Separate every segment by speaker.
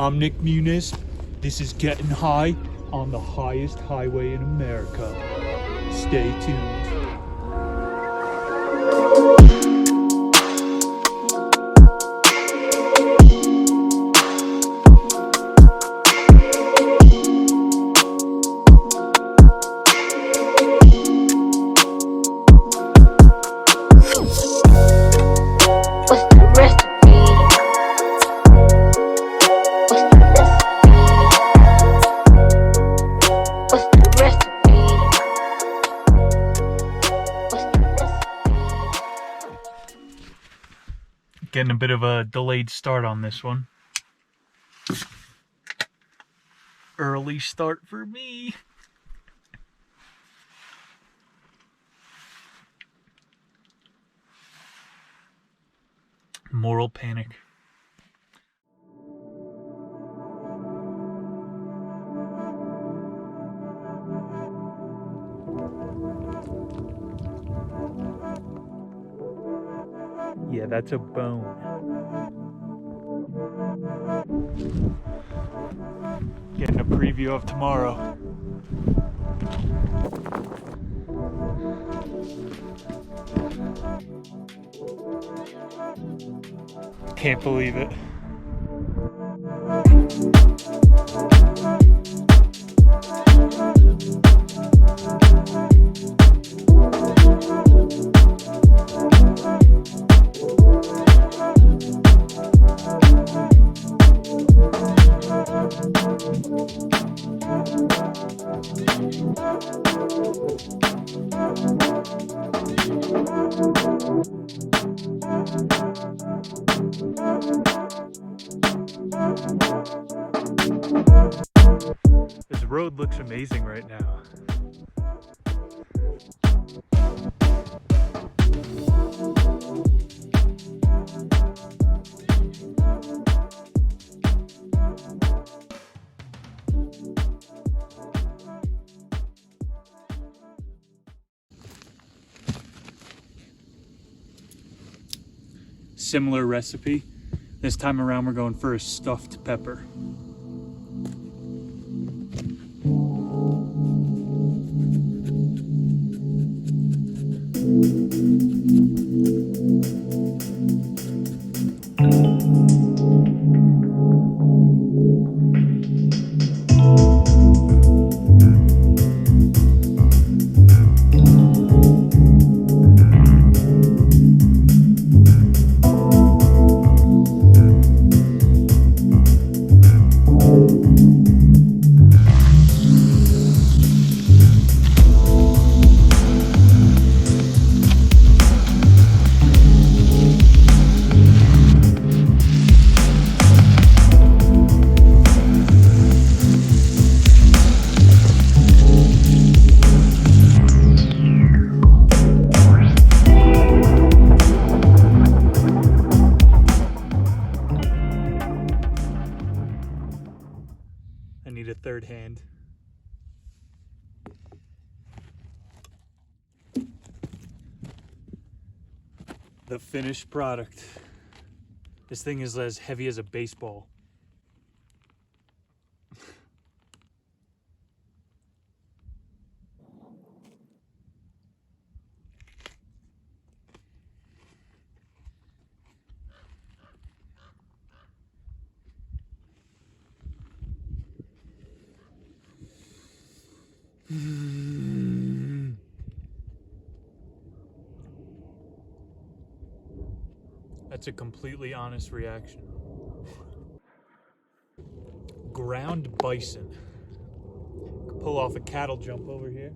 Speaker 1: I'm Nick Muniz. This is Getting High on the highest highway in America. Stay tuned. Getting a bit of a delayed start on this one. Early start for me. Moral panic. Yeah, that's a bone. Getting a preview of tomorrow. Can't believe it. This road looks amazing right now. Similar recipe. This time around we're going for a stuffed pepper. I need a third hand. The finished product. This thing is as heavy as a baseball. That's a completely honest reaction. Ground bison. Pull off a cattle jump over here.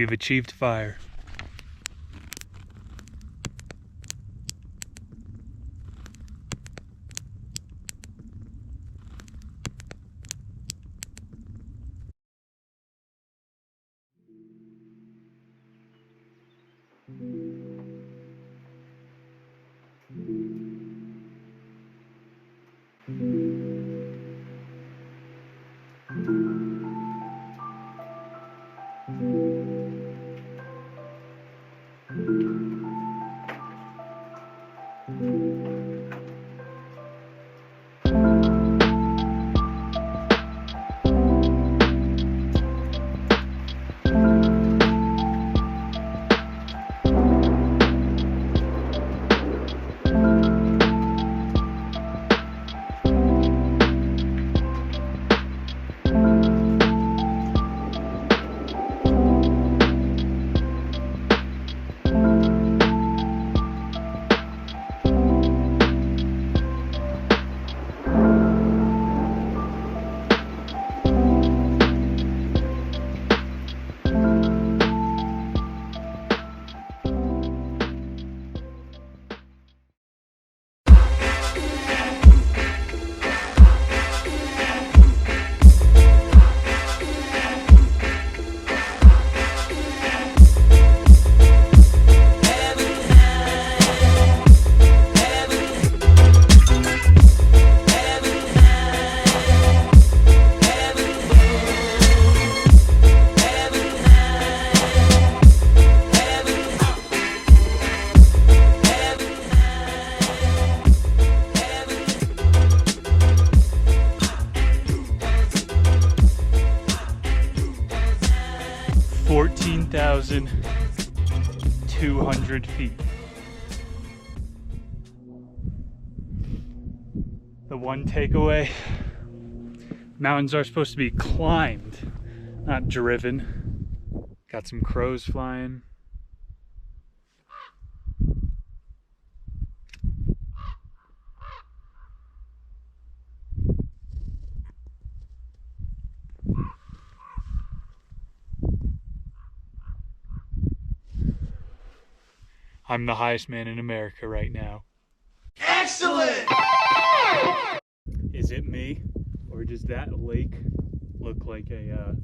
Speaker 1: We've achieved fire. $14,200 feet. The one takeaway, mountains are supposed to be climbed, not driven. Got some crows flying. I'm the highest man in America right now.
Speaker 2: Excellent!
Speaker 1: Is it me? Or does that lake look like a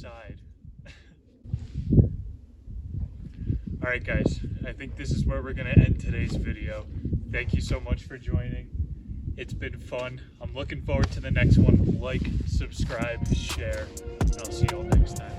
Speaker 1: inside. Alright guys, I think this is where we're going to end today's video. Thank you so much for joining. It's been fun. I'm looking forward to the next one. Like, subscribe, share, and I'll see you all next time.